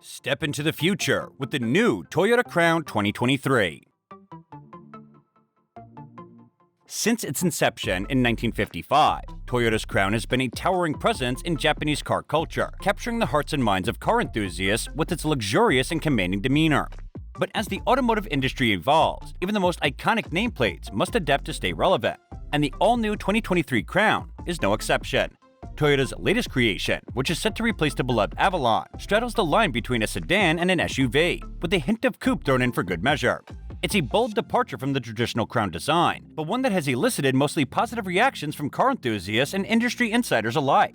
Step into the future with the new Toyota Crown 2023. Since its inception in 1955, Toyota's Crown has been a towering presence in Japanese car culture, capturing the hearts and minds of car enthusiasts with its luxurious and commanding demeanor. But as the automotive industry evolves, even the most iconic nameplates must adapt to stay relevant, and the all-new 2023 Crown is no exception. Toyota's latest creation, which is set to replace the beloved Avalon, straddles the line between a sedan and an SUV, with a hint of coupe thrown in for good measure. It's a bold departure from the traditional Crown design, but one that has elicited mostly positive reactions from car enthusiasts and industry insiders alike.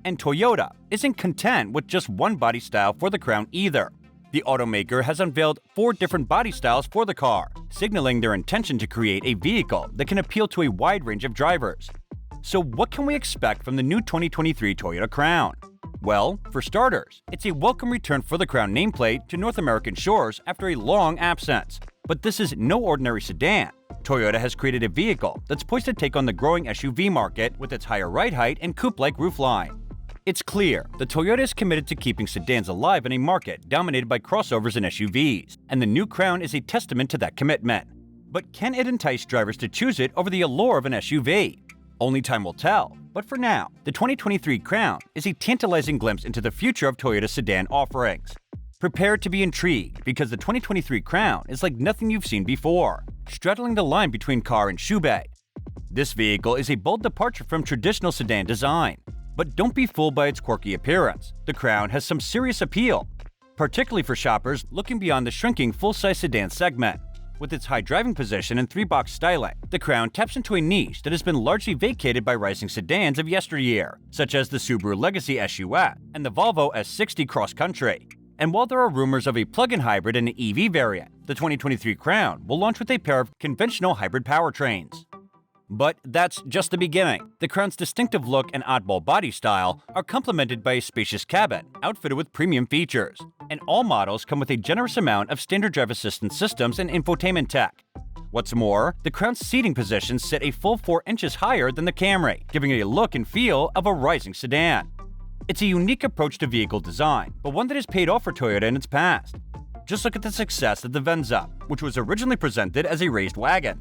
And Toyota isn't content with just one body style for the Crown either. The automaker has unveiled 4 different body styles for the car, signaling their intention to create a vehicle that can appeal to a wide range of drivers. So what can we expect from the new 2023 Toyota Crown? Well, for starters, it's a welcome return for the Crown nameplate to North American shores after a long absence. But this is no ordinary sedan. Toyota has created a vehicle that's poised to take on the growing SUV market with its higher ride height and coupe-like roofline. It's clear that Toyota is committed to keeping sedans alive in a market dominated by crossovers and SUVs, and the new Crown is a testament to that commitment. But can it entice drivers to choose it over the allure of an SUV? Only time will tell, but for now, the 2023 Crown is a tantalizing glimpse into the future of Toyota's sedan offerings. Prepare to be intrigued because the 2023 Crown is like nothing you've seen before, straddling the line between car and shoe bay. This vehicle is a bold departure from traditional sedan design, but don't be fooled by its quirky appearance. The Crown has some serious appeal, particularly for shoppers looking beyond the shrinking full-size sedan segment. With its high driving position and 3-box styling, the Crown taps into a niche that has been largely vacated by rising sedans of yesteryear, such as the Subaru Legacy SUS and the Volvo S60 Cross Country. And while there are rumors of a plug-in hybrid and an EV variant, the 2023 Crown will launch with a pair of conventional hybrid powertrains. But that's just the beginning. The Crown's distinctive look and oddball body style are complemented by a spacious cabin, outfitted with premium features. And all models come with a generous amount of standard drive assistance systems and infotainment tech. What's more, the Crown's seating positions sit a full 4 inches higher than the Camry, giving it a look and feel of a rising sedan. It's a unique approach to vehicle design, but one that has paid off for Toyota in its past. Just look at the success of the Venza, which was originally presented as a raised wagon.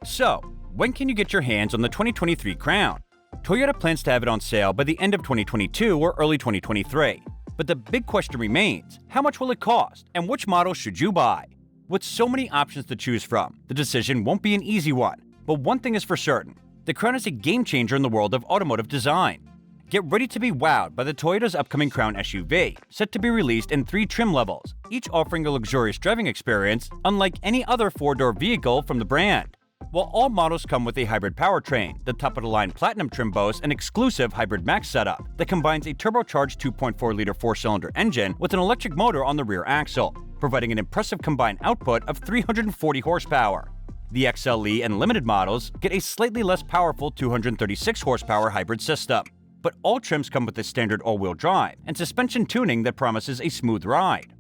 So, when can you get your hands on the 2023 Crown? Toyota plans to have it on sale by the end of 2022 or early 2023. But the big question remains, how much will it cost, and which model should you buy? With so many options to choose from, the decision won't be an easy one. But one thing is for certain, the Crown is a game changer in the world of automotive design. Get ready to be wowed by the Toyota's upcoming Crown SUV, set to be released in 3 trim levels, each offering a luxurious driving experience unlike any other 4-door vehicle from the brand. While all models come with a hybrid powertrain, the top-of-the-line Platinum trim boasts an exclusive Hybrid Max setup that combines a turbocharged 2.4-liter 4-cylinder engine with an electric motor on the rear axle, providing an impressive combined output of 340 horsepower. The XLE and Limited models get a slightly less powerful 236 horsepower hybrid system, but all trims come with a standard all-wheel drive and suspension tuning that promises a smooth ride.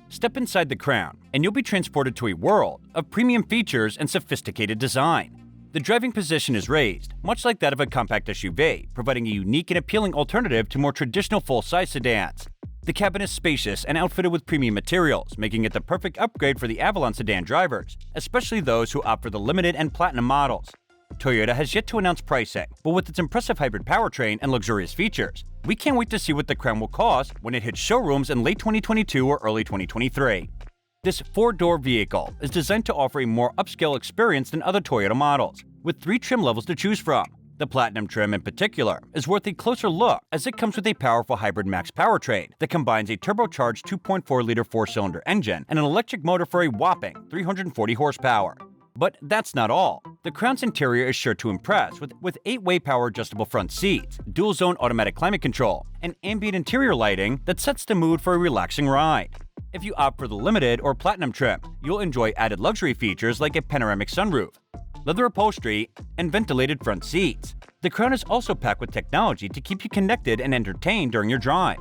Step inside the Crown, and you'll be transported to a world of premium features and sophisticated design. The driving position is raised, much like that of a compact SUV, providing a unique and appealing alternative to more traditional full-size sedans. The cabin is spacious and outfitted with premium materials, making it the perfect upgrade for the Avalon sedan drivers, especially those who opt for the Limited and Platinum models. Toyota has yet to announce pricing, but with its impressive hybrid powertrain and luxurious features, we can't wait to see what the Crown will cost when it hits showrooms in late 2022 or early 2023. This 4-door vehicle is designed to offer a more upscale experience than other Toyota models, with 3 trim levels to choose from. The Platinum trim in particular is worth a closer look as it comes with a powerful Hybrid Max powertrain that combines a turbocharged 2.4-liter 4-cylinder engine and an electric motor for a whopping 340 horsepower. But that's not all. The Crown's interior is sure to impress with 8-way power-adjustable front seats, dual-zone automatic climate control, and ambient interior lighting that sets the mood for a relaxing ride. If you opt for the Limited or Platinum trim, you'll enjoy added luxury features like a panoramic sunroof, leather upholstery, and ventilated front seats. The Crown is also packed with technology to keep you connected and entertained during your drive.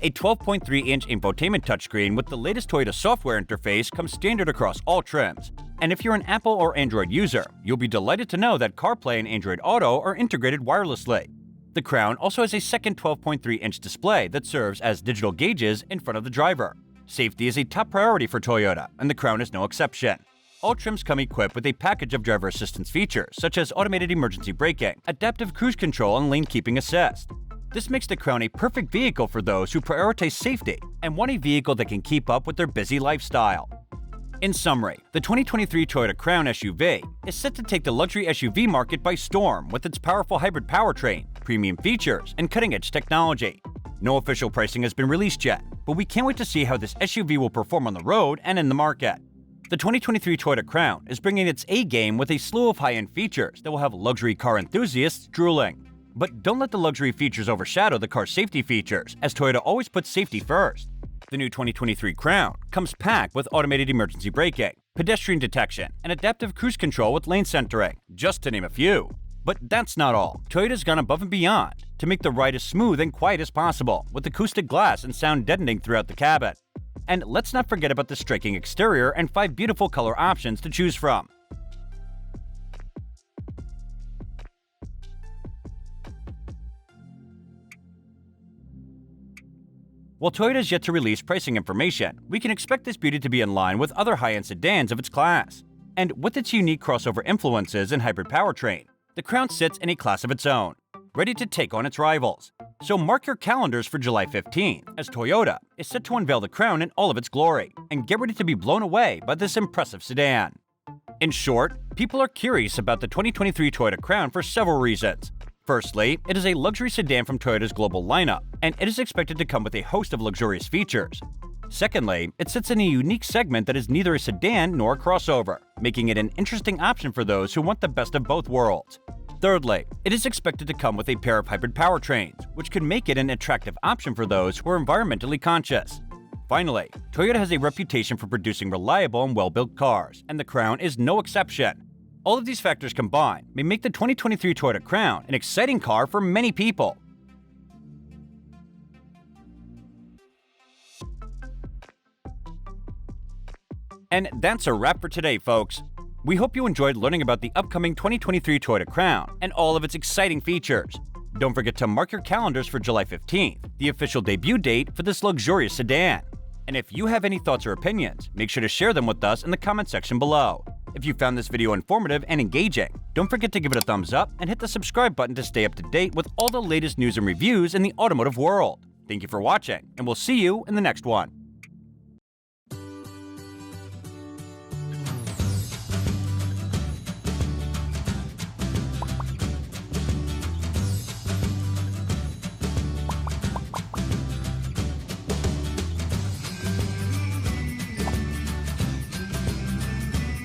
A 12.3-inch infotainment touchscreen with the latest Toyota software interface comes standard across all trims. And if you're an Apple or Android user, you'll be delighted to know that CarPlay and Android Auto are integrated wirelessly. The Crown also has a second 12.3-inch display that serves as digital gauges in front of the driver. Safety is a top priority for Toyota, and the Crown is no exception. All trims come equipped with a package of driver assistance features such as automated emergency braking, adaptive cruise control, and lane keeping assist. This makes the Crown a perfect vehicle for those who prioritize safety and want a vehicle that can keep up with their busy lifestyle. In summary, the 2023 Toyota Crown SUV is set to take the luxury SUV market by storm with its powerful hybrid powertrain, premium features, and cutting-edge technology. No official pricing has been released yet, but we can't wait to see how this SUV will perform on the road and in the market. The 2023 Toyota Crown is bringing its A-game with a slew of high-end features that will have luxury car enthusiasts drooling. But don't let the luxury features overshadow the car's safety features, as Toyota always puts safety first. The new 2023 Crown comes packed with automated emergency braking, pedestrian detection, and adaptive cruise control with lane centering, just to name a few. But that's not all. Toyota's gone above and beyond to make the ride as smooth and quiet as possible, with acoustic glass and sound deadening throughout the cabin. And let's not forget about the striking exterior and 5 beautiful color options to choose from. While Toyota is yet to release pricing information, we can expect this beauty to be in line with other high-end sedans of its class. And with its unique crossover influences and hybrid powertrain, the Crown sits in a class of its own, ready to take on its rivals. So mark your calendars for July 15th, as Toyota is set to unveil the Crown in all of its glory, and get ready to be blown away by this impressive sedan. In short, people are curious about the 2023 Toyota Crown for several reasons. Firstly, it is a luxury sedan from Toyota's global lineup, and it is expected to come with a host of luxurious features. Secondly, it sits in a unique segment that is neither a sedan nor a crossover, making it an interesting option for those who want the best of both worlds. Thirdly, it is expected to come with a pair of hybrid powertrains, which could make it an attractive option for those who are environmentally conscious. Finally, Toyota has a reputation for producing reliable and well-built cars, and the Crown is no exception. All of these factors combined may make the 2023 Toyota Crown an exciting car for many people. And that's a wrap for today, folks. We hope you enjoyed learning about the upcoming 2023 Toyota Crown and all of its exciting features. Don't forget to mark your calendars for July 15th, the official debut date for this luxurious sedan. And if you have any thoughts or opinions, make sure to share them with us in the comment section below. If you found this video informative and engaging, don't forget to give it a thumbs up and hit the subscribe button to stay up to date with all the latest news and reviews in the automotive world. Thank you for watching, and we'll see you in the next one.